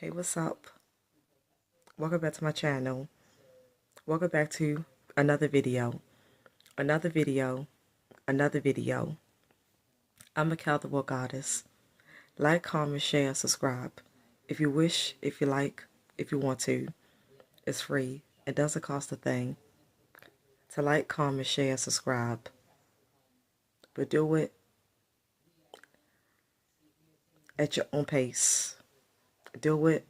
Hey, what's up? Welcome back to my channel. Welcome back to another video. Another video. Another video. I'm a Calvary Goddess. Like, comment, share, subscribe. If you wish, if you like, if you want to. It's free. It doesn't cost a thing. To like, comment, share, subscribe. But do it at your own pace. Do it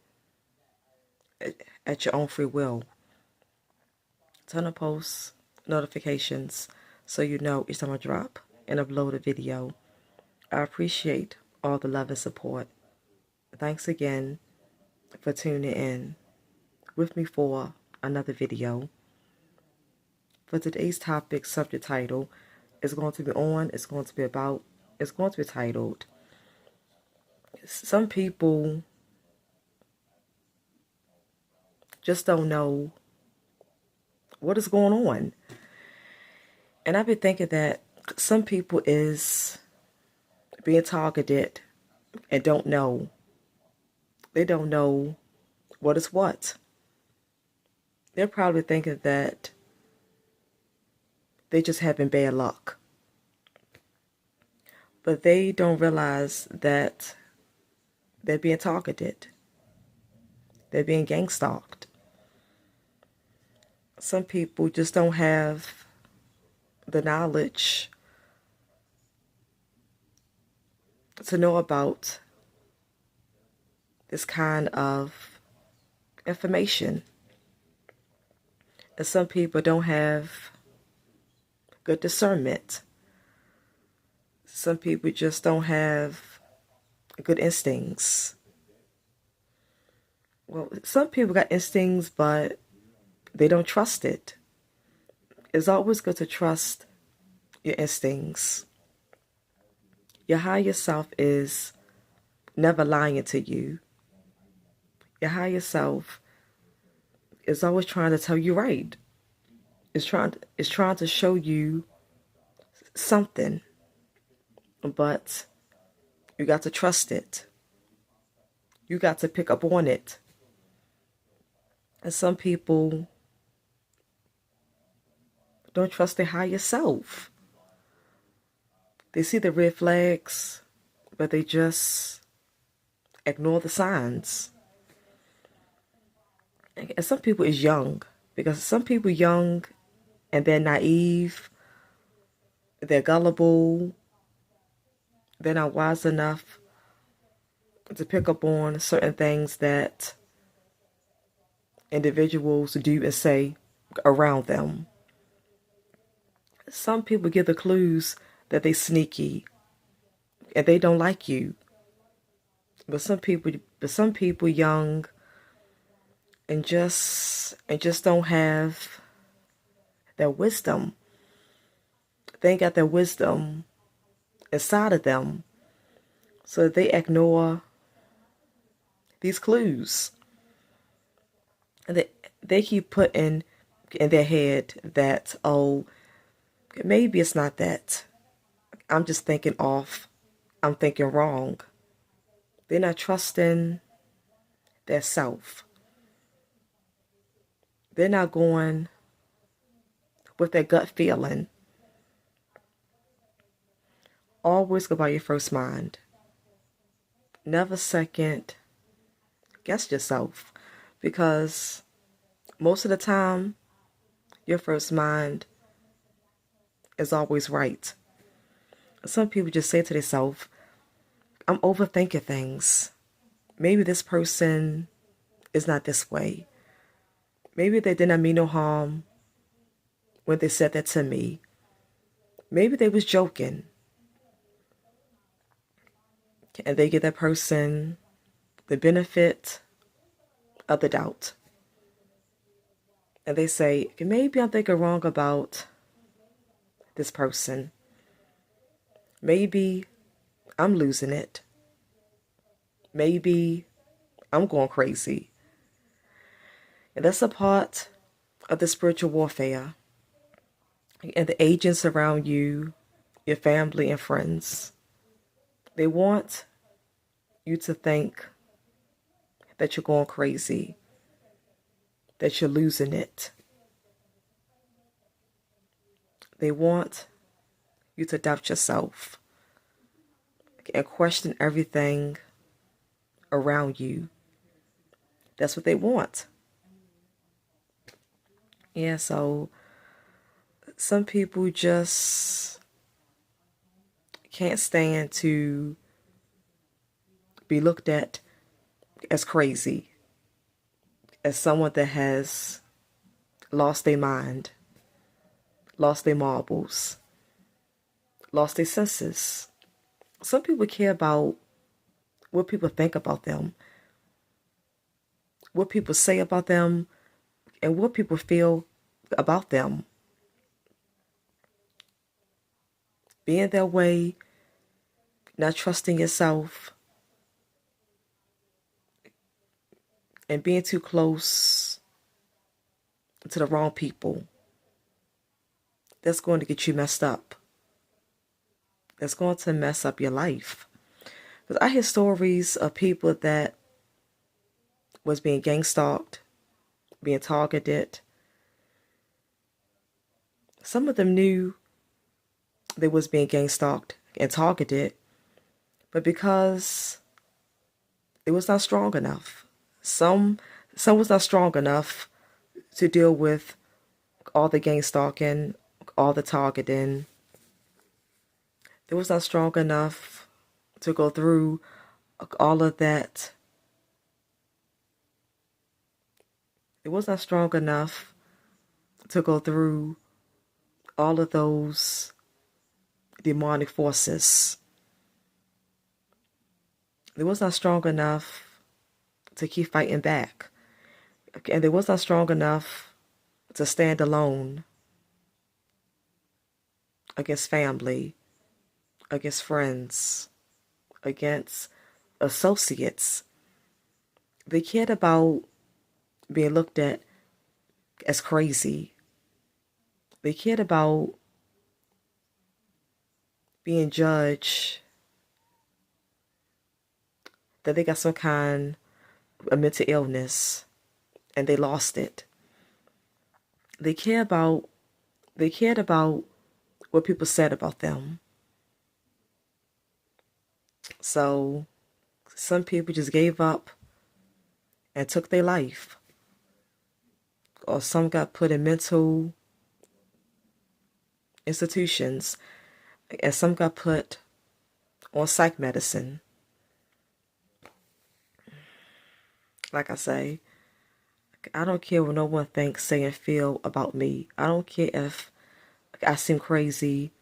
at your own free will. Turn on post notifications so you know each time I drop and upload a video. I appreciate all the love and support. Thanks again for tuning in with me for another video. For today's topic, subject title is going to be titled, Some People Just Don't Know What Is Going On. And I've been thinking that some people is being targeted and don't know. They don't know what is what. They're probably thinking that they just having bad luck. But they don't realize that they're being targeted. They're being gang stalked. Some people just don't have the knowledge to know about this kind of information. And some people don't have good discernment. Some people just don't have good instincts. Well, some people got instincts, but they don't trust it. It's always good to trust your instincts. Your higher self is never lying to you. Your higher self is always trying to tell you right. It's trying to show you something, but you got to trust it. You got to pick up on it. And some people don't trust their higher self. They see the red flags, but they just ignore the signs. And some people is young, because some people young and they're naive, they're gullible, they're not wise enough to pick up on certain things that individuals do and say around them. Some people give the clues that they sneaky and they don't like you. But some people young and just don't have that wisdom. They ain't got that wisdom inside of them. So they ignore these clues. And they keep putting in their head that, oh, maybe it's not that. I'm just thinking off. I'm thinking wrong. They're not trusting their self. They're not going with their gut feeling. Always go by your first mind. Never second guess yourself, because most of the time your first mind is always right. Some people just say to themselves, I'm overthinking things. Maybe this person is not this way. Maybe they did not mean no harm when they said that to me. Maybe they was joking. And they give that person the benefit of the doubt. And they say, maybe I'm thinking wrong about this person. Maybe I'm losing it. Maybe I'm going crazy. And that's a part of the spiritual warfare. And the agents around you, your family and friends, they want you to think that you're going crazy, that you're losing it. They want you to doubt yourself and question everything around you. That's what they want. Yeah, so some people just can't stand to be looked at as crazy, as someone that has lost their mind, lost their marbles, lost their senses. Some people care about what people think about them, what people say about them, and what people feel about them. Being that way, not trusting yourself, and being too close to the wrong people, that's going to get you messed up. That's going to mess up your life. Because I hear stories of people that was being gang stalked, being targeted. Some of them knew they was being gang stalked and targeted, but because it was not strong enough. Some was not strong enough to deal with all the gang stalking, all the targeting. It was not strong enough to go through all of that. It was not strong enough to go through all of those demonic forces. It was not strong enough to keep fighting back. And it was not strong enough to stand alone against family, against friends, against associates. They cared about being looked at as crazy. They cared about being judged that they got some kind of mental illness and they lost it. They cared about what people said about them. So some people just gave up and took their life. Or some got put in mental institutions, and some got put on psych medicine. Like I say, I don't care what no one thinks, say, and feel about me. I don't care if I seem crazy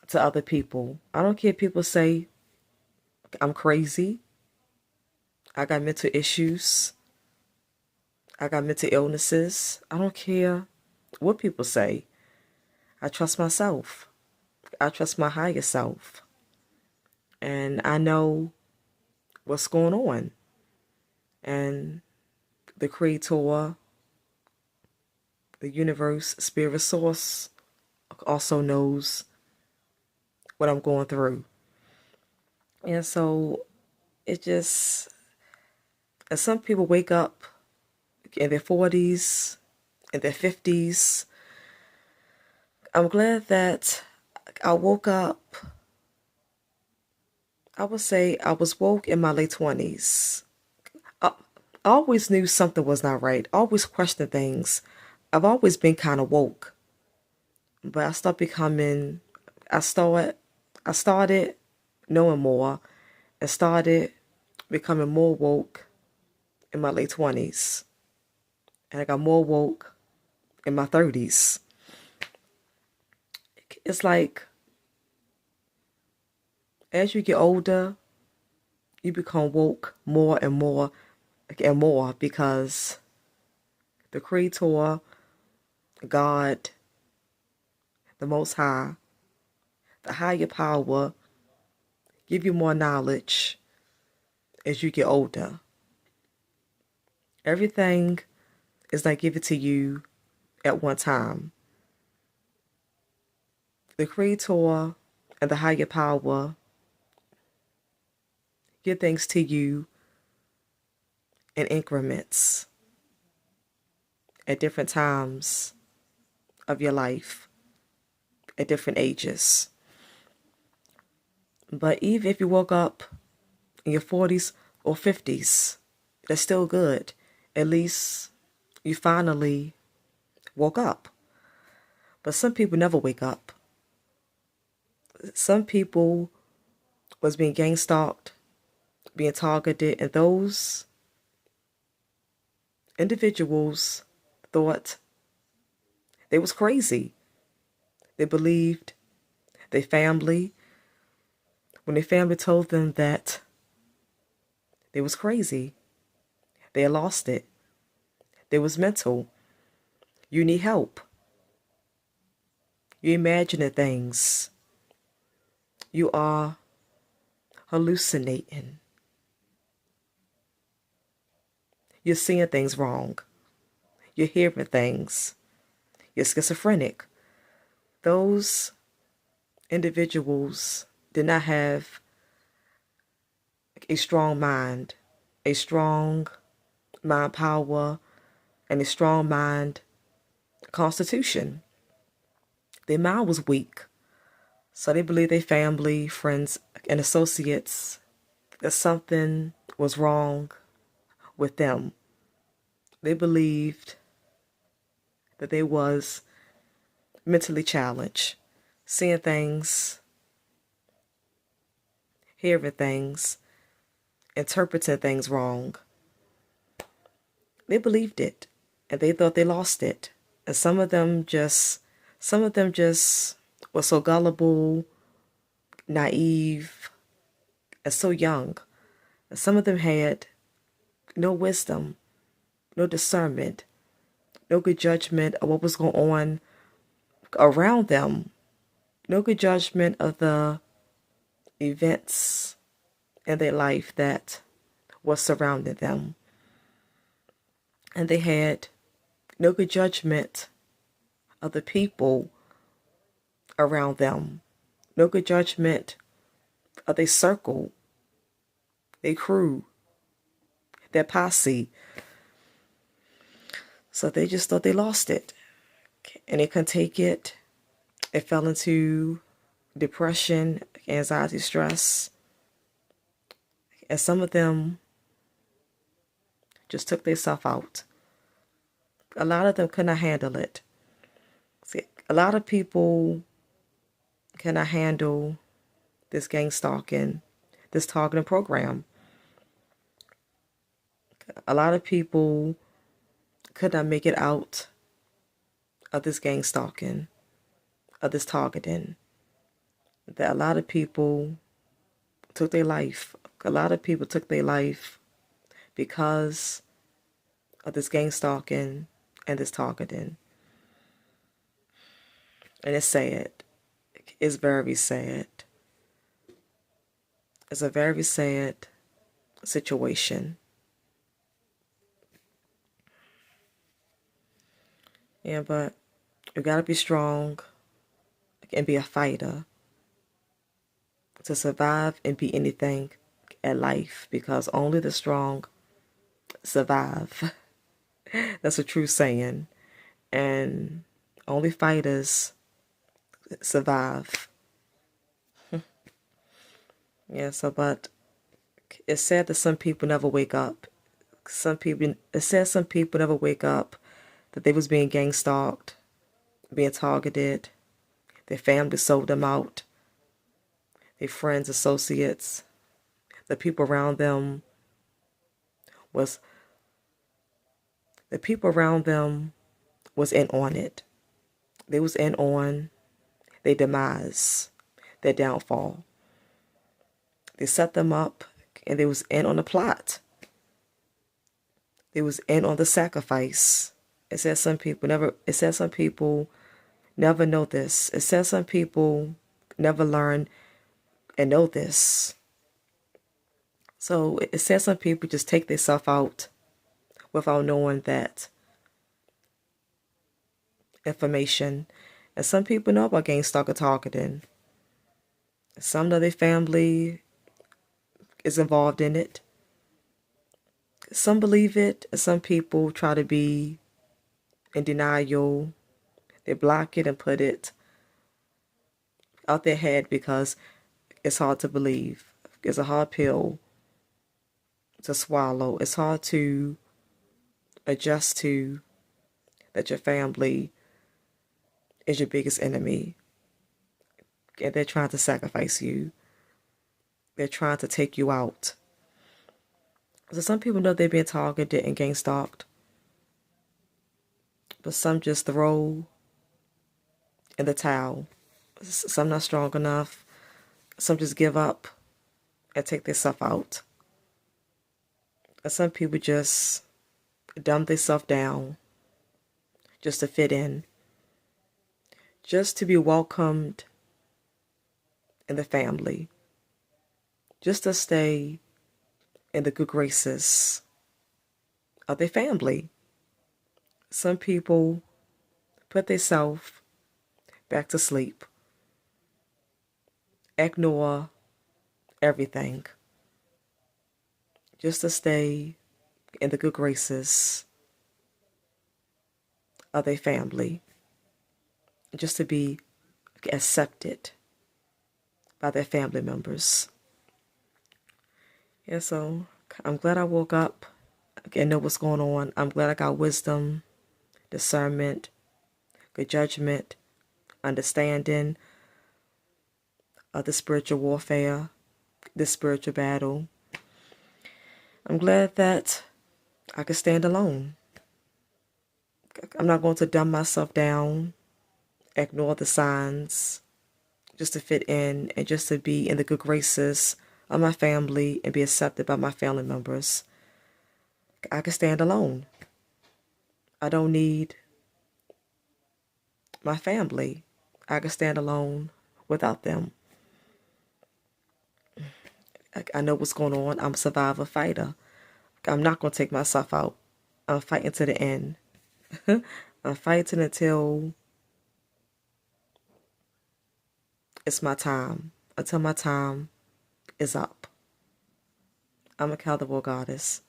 to other people. I don't care if people say I'm crazy. I got mental issues. I got mental illnesses. I don't care what people say. I trust myself. I trust my higher self. And I know what's going on. And the Creator, the universe, spirit source also knows what I'm going through. And so it just, and some people wake up in their 40s, in their 50s. I'm glad that I woke up, I would say I was woke in my late 20s. I always knew something was not right. I always questioned things. I've always been kind of woke. But I started knowing more and started becoming more woke in my late 20s. And I got more woke in my 30s. It's like as you get older, you become woke more and more and more because the Creator, God, the Most High, the higher power, give you more knowledge as you get older. Everything is not given to you at one time. The Creator and the higher power give things to you in increments at different times of your life, at different ages. But even if you woke up in your 40s or 50s, that's still good. At least you finally woke up. But some people never wake up. Some people was being gang stalked, being targeted, and those individuals thought they was crazy. They believed their family, when their family told them that they was crazy, they lost it. They was mental. You need help. You imagining things. You are hallucinating. You're seeing things wrong. You're hearing things. You're schizophrenic. Those individuals did not have a strong mind, a strong mind power, and a strong mind constitution. Their mind was weak. So they believed their family, friends, and associates that something was wrong with them. They believed that they was mentally challenged, seeing things, hearing things, interpreting things wrong. They believed it, and they thought they lost it. And some of them just were so gullible, naive, and so young. And some of them had no wisdom, no discernment, no good judgment of what was going on around them, no good judgment of the events in their life that was surrounding them. And they had no good judgment of the people around them, no good judgment of their circle, their crew, their posse. So they just thought they lost it. And they couldn't take it. It fell into depression, anxiety, stress. And some of them just took themselves out. A lot of them could not handle it. See, a lot of people cannot handle this gang stalking, this targeting program. A lot of people could not make it out of this gang stalking, of this targeting. That a lot of people took their life. A lot of people took their life because of this gang stalking and this targeting. And it's sad. It's very sad. It's a very sad situation. Yeah, but you gotta be strong and be a fighter to survive and be anything at life, because only the strong survive. That's a true saying. And only fighters survive. Yeah, so but it's sad that some people never wake up. It's sad some people never wake up that they was being gang stalked, being targeted. Their family sold them out. Their friends, associates, the people around them was in on it. They was in on their demise, their downfall. They set them up, and they was in on the plot. They was in on the sacrifice. It says some people never know this. It says some people never learn and know this. So it says some people just take themselves out without knowing that information. And some people know about gang stalker targeting. Some know their family is involved in it. Some believe it, and some people try to be in denial. They block it and put it out their head because it's hard to believe. It's a hard pill to swallow. It's hard to adjust to that your family is your biggest enemy. And they're trying to sacrifice you. They're trying to take you out. So some people know they're being targeted and gang stalked. But some just throw in the towel. Some not strong enough. Some just give up and take their stuff out. And some people just dumb themselves down just to fit in. Just to be welcomed in the family. Just to stay in the good graces of their family. Some people put themselves back to sleep. Ignore everything. Just to stay in the good graces of their family. Just to be accepted by their family members. Yeah, so I'm glad I woke up and know what's going on. I'm glad I got wisdom, discernment, good judgment, understanding of the spiritual warfare, the spiritual battle. I'm glad that I can stand alone. I'm not going to dumb myself down, ignore the signs, just to fit in and just to be in the good graces of my family and be accepted by my family members. I can stand alone. I don't need my family. I can stand alone without them. I know what's going on. I'm a survivor fighter. I'm not going to take myself out. I'm fighting to the end. I'm fighting until it's my time. Until my time is up. I'm a Calderwood Goddess.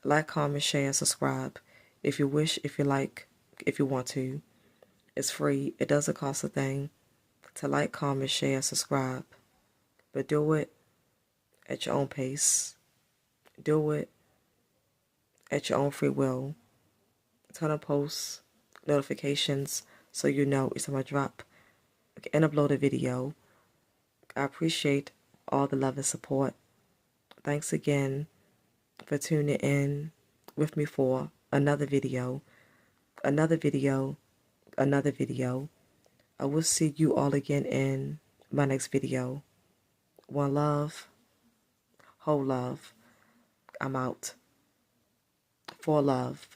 Like, comment, share, and subscribe. If you wish, if you like, if you want to. It's free. It doesn't cost a thing to like, comment, share, subscribe. But do it at your own pace. Do it at your own free will. Turn on post notifications so you know each time I drop and upload a video. I appreciate all the love and support. Thanks again for tuning in with me for another video, another video, another video. I will see you all again in my next video. One love, whole love. I'm out. For love.